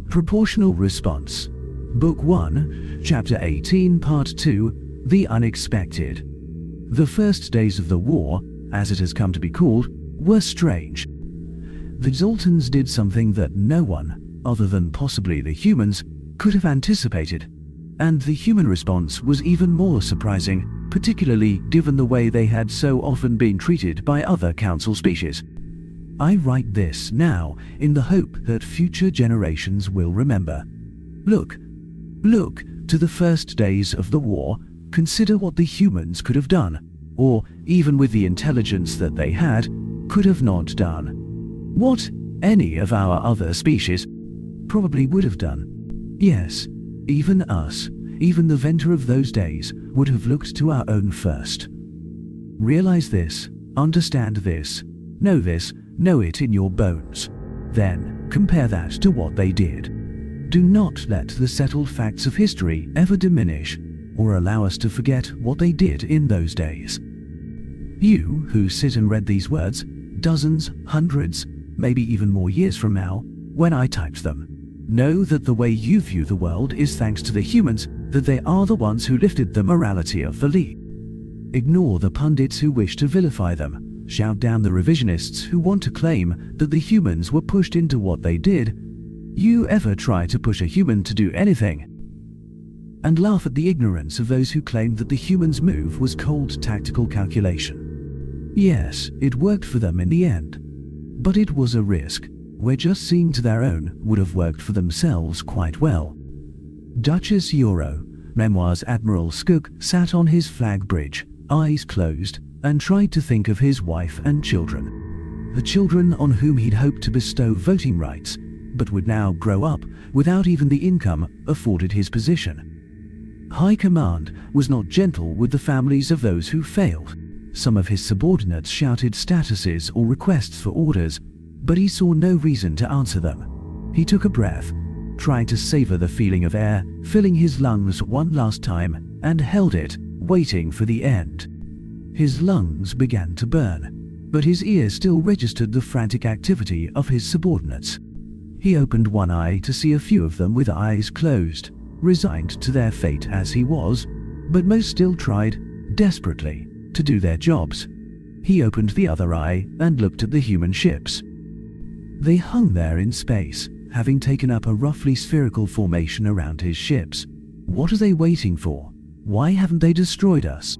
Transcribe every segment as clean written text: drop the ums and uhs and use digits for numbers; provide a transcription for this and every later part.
Proportional Response. Book 1, Chapter 18, Part 2, The Unexpected. The first days of the war, as it has come to be called, were strange. The Zoltans did something that no one, other than possibly the humans, could have anticipated, and the human response was even more surprising, particularly given the way they had so often been treated by other council species. I write this now in the hope that future generations will remember. Look to the first days of the war, consider what the humans could have done, or even with the intelligence that they had, could have not done. What any of our other species probably would have done. Yes, even us, even the Venter of those days, would have looked to our own first. Realize this, understand this, know it in your bones. Then compare that to what they did. Do not let the settled facts of history ever diminish or allow us to forget what they did in those days. You who sit and read these words, dozens, hundreds, maybe even more years from now, when I typed them, know that the way you view the world is thanks to the humans, that they are the ones who lifted the morality of the League. Ignore the pundits who wish to vilify them, shout down the revisionists who want to claim that the humans were pushed into what they did. You ever try to push a human to do anything? And laugh at the ignorance of those who claimed that the humans' move was cold tactical calculation. Yes, it worked for them in the end, but it was a risk, where just seeing to their own would have worked for themselves quite well. Duchess Euro, Memoirs. Admiral Skook sat on his flag bridge, eyes closed, and tried to think of his wife and children. The children on whom he'd hoped to bestow voting rights, but would now grow up without even the income afforded his position. High Command was not gentle with the families of those who failed. Some of his subordinates shouted statuses or requests for orders, but he saw no reason to answer them. He took a breath, trying to savor the feeling of air filling his lungs one last time, and held it, waiting for the end. His lungs began to burn, but his ears still registered the frantic activity of his subordinates. He opened one eye to see a few of them with eyes closed, resigned to their fate as he was, but most still tried, desperately, to do their jobs. He opened the other eye and looked at the human ships. They hung there in space, having taken up a roughly spherical formation around his ships. What are they waiting for? Why haven't they destroyed us?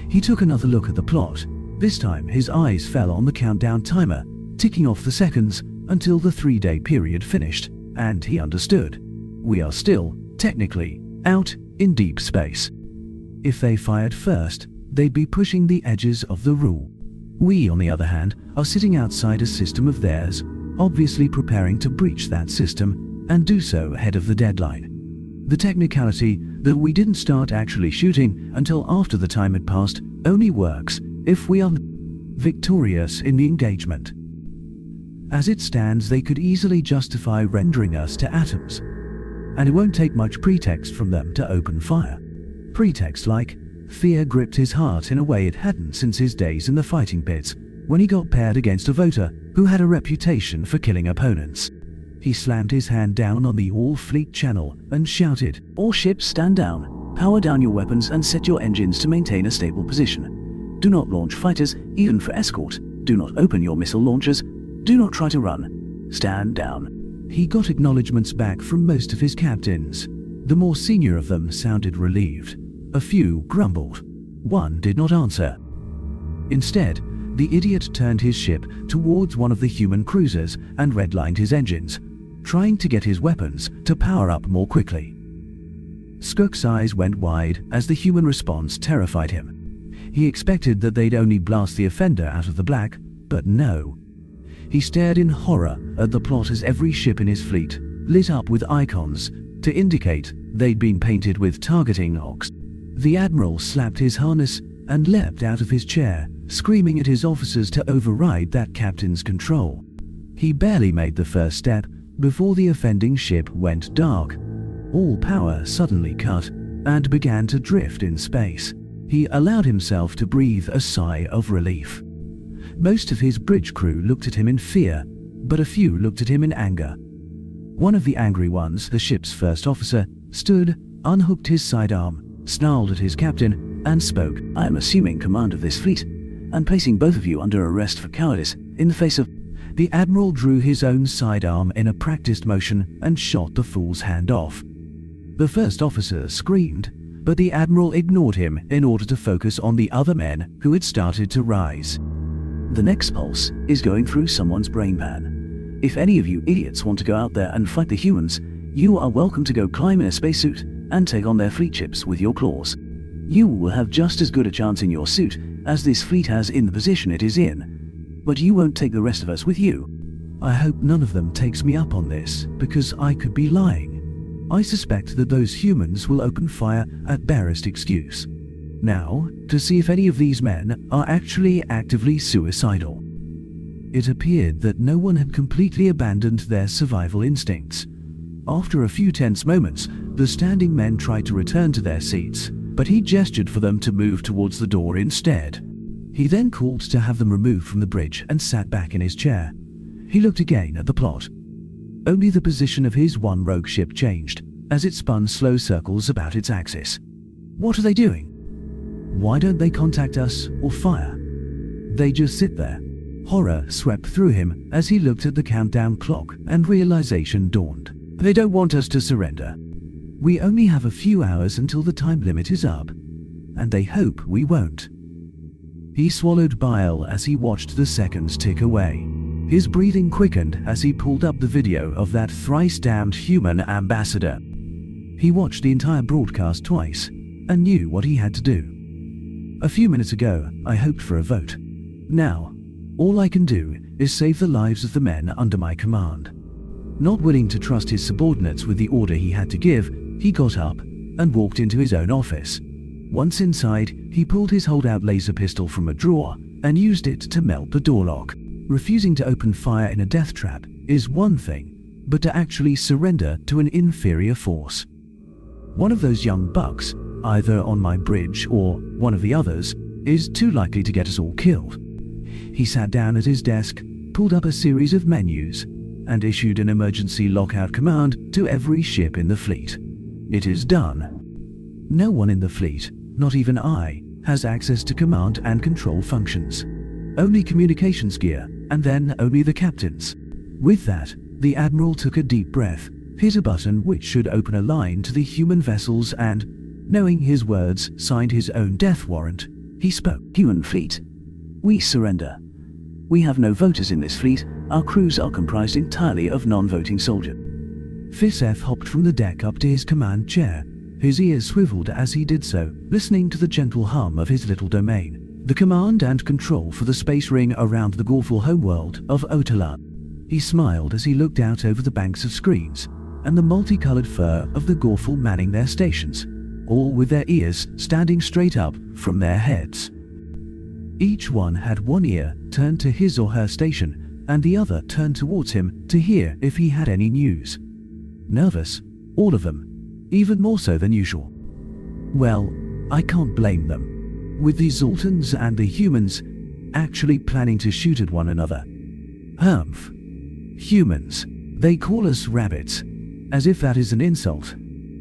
He took another look at the plot. This time his eyes fell on the countdown timer, ticking off the seconds until the 3-day period finished, and he understood. We are still, technically, out in deep space. If they fired first, they'd be pushing the edges of the rule. We, on the other hand, are sitting outside a system of theirs, obviously preparing to breach that system, and do so ahead of the deadline. The technicality that we didn't start actually shooting until after the time had passed only works if we are victorious in the engagement. As it stands, they could easily justify rendering us to atoms, and it won't take much pretext from them to open fire. Pretext like, fear gripped his heart in a way it hadn't since his days in the fighting pits, when he got paired against a voter who had a reputation for killing opponents. He slammed his hand down on the all-fleet channel and shouted, "All ships stand down, power down your weapons and set your engines to maintain a stable position. Do not launch fighters, even for escort. Do not open your missile launchers. Do not try to run. Stand down." He got acknowledgements back from most of his captains. The more senior of them sounded relieved. A few grumbled. One did not answer. Instead, the idiot turned his ship towards one of the human cruisers and redlined his engines, trying to get his weapons to power up more quickly. Skook's eyes went wide as the human response terrified him. He expected that they'd only blast the offender out of the black, but no. He stared in horror at the plot as every ship in his fleet lit up with icons to indicate they'd been painted with targeting ox. The admiral slapped his harness and leapt out of his chair, screaming at his officers to override that captain's control. He barely made the first step before the offending ship went dark. All power suddenly cut and began to drift in space. He allowed himself to breathe a sigh of relief. Most of his bridge crew looked at him in fear, but a few looked at him in anger. One of the angry ones, the ship's first officer, stood, unhooked his sidearm, snarled at his captain, and spoke. "I am assuming command of this fleet, and placing both of you under arrest for cowardice in the face of—" The admiral drew his own sidearm in a practiced motion and shot the fool's hand off. The first officer screamed, but the admiral ignored him in order to focus on the other men who had started to rise. "The next pulse is going through someone's brain pan. If any of you idiots want to go out there and fight the humans, you are welcome to go climb in a spacesuit and take on their fleet ships with your claws. You will have just as good a chance in your suit as this fleet has in the position it is in, but you won't take the rest of us with you." I hope none of them takes me up on this, because I could be lying. I suspect that those humans will open fire at barest excuse. Now, to see if any of these men are actually actively suicidal. It appeared that no one had completely abandoned their survival instincts. After a few tense moments, the standing men tried to return to their seats, but he gestured for them to move towards the door instead. He then called to have them removed from the bridge and sat back in his chair. He looked again at the plot. Only the position of his one rogue ship changed, as it spun slow circles about its axis. What are they doing? Why don't they contact us or fire? They just sit there. Horror swept through him as he looked at the countdown clock, and realization dawned. They don't want us to surrender. We only have a few hours until the time limit is up, and they hope we won't. He swallowed bile as he watched the seconds tick away. His breathing quickened as he pulled up the video of that thrice-damned human ambassador. He watched the entire broadcast twice and knew what he had to do. A few minutes ago, I hoped for a vote. Now, all I can do is save the lives of the men under my command. Not willing to trust his subordinates with the order he had to give, he got up and walked into his own office. Once inside, he pulled his holdout laser pistol from a drawer and used it to melt the door lock. Refusing to open fire in a death trap is one thing, but to actually surrender to an inferior force. One of those young bucks, either on my bridge or one of the others, is too likely to get us all killed. He sat down at his desk, pulled up a series of menus, and issued an emergency lockout command to every ship in the fleet. It is done. No one in the fleet, not even I, has access to command and control functions. Only communications gear, and then only the captains. With that, the admiral took a deep breath, hit a button which should open a line to the human vessels and, knowing his words, signed his own death warrant. He spoke. "Human fleet, we surrender. We have no voters in this fleet. Our crews are comprised entirely of non-voting soldiers." Fearadhach hopped from the deck up to his command chair. His ears swiveled as he did so, listening to the gentle hum of his little domain. The command and control for the space ring around the Gorful homeworld of Otalan. He smiled as he looked out over the banks of screens and the multicolored fur of the Gorful manning their stations, all with their ears standing straight up from their heads. Each one had one ear turned to his or her station and the other turned towards him to hear if he had any news. Nervous, all of them, even more so than usual. Well, I can't blame them. With the Zoltans and the humans actually planning to shoot at one another. Humph. Humans. They call us rabbits, as if that is an insult.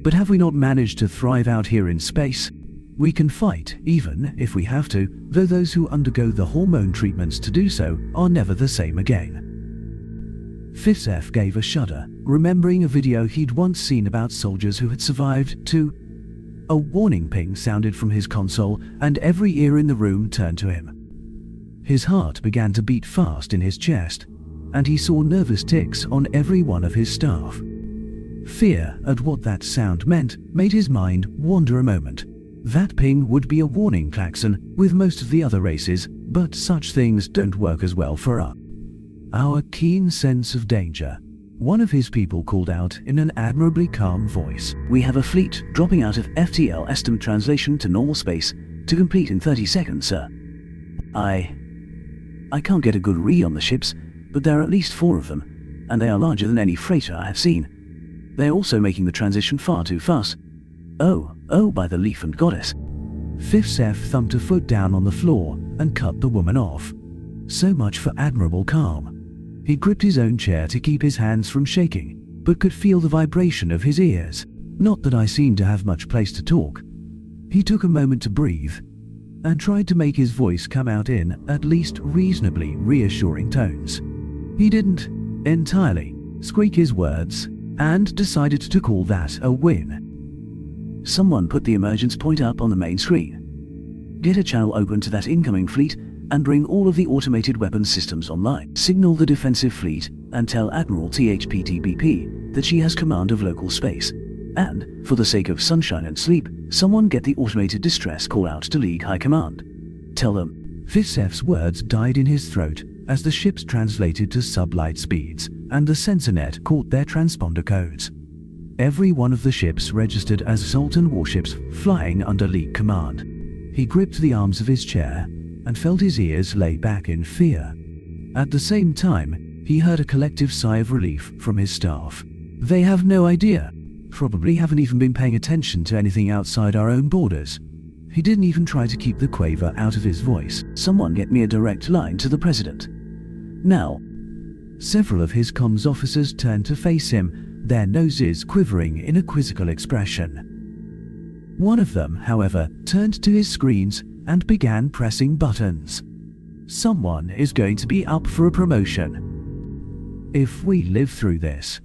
But have we not managed to thrive out here in space? We can fight, even if we have to, though those who undergo the hormone treatments to do so are never the same again. Fearadhach gave a shudder, remembering a video he'd once seen about soldiers who had survived to... A warning ping sounded from his console, and every ear in the room turned to him. His heart began to beat fast in his chest, and he saw nervous ticks on every one of his staff. Fear at what that sound meant made his mind wander a moment. That ping would be a warning klaxon with most of the other races, but such things don't work as well for us. Our keen sense of danger. One of his people called out in an admirably calm voice. "We have a fleet dropping out of FTL estimate translation to normal space to complete in 30 seconds, sir. I can't get a good read on the ships, but there are at least 4 of them, and they are larger than any freighter I have seen. They're also making the transition far too fast. Oh, by the leaf and goddess." Fearadhach thumped a foot down on the floor and cut the woman off. So much for admirable calm. He gripped his own chair to keep his hands from shaking, but could feel the vibration of his ears. Not that I seemed to have much place to talk. He took a moment to breathe and tried to make his voice come out in at least reasonably reassuring tones. He didn't entirely squeak his words and decided to call that a win. Someone put the emergence point up on the main screen. Get a channel open to that incoming fleet and bring all of the automated weapons systems online. Signal the defensive fleet and tell Admiral THPTBP that she has command of local space. And, for the sake of sunshine and sleep, someone get the automated distress call out to League High Command. Tell them. Fisef's words died in his throat as the ships translated to sublight speeds, and the sensor net caught their transponder codes. Every one of the ships registered as Sultan warships flying under League command. He gripped the arms of his chair and felt his ears lay back in fear. At the same time, he heard a collective sigh of relief from his staff. They have no idea. Probably haven't even been paying attention to anything outside our own borders. He didn't even try to keep the quaver out of his voice. Someone get me a direct line to the president. Now. Several of his comms officers turned to face him, their noses quivering in a quizzical expression. One of them, however, turned to his screens and began pressing buttons. Someone is going to be up for a promotion. If we live through this,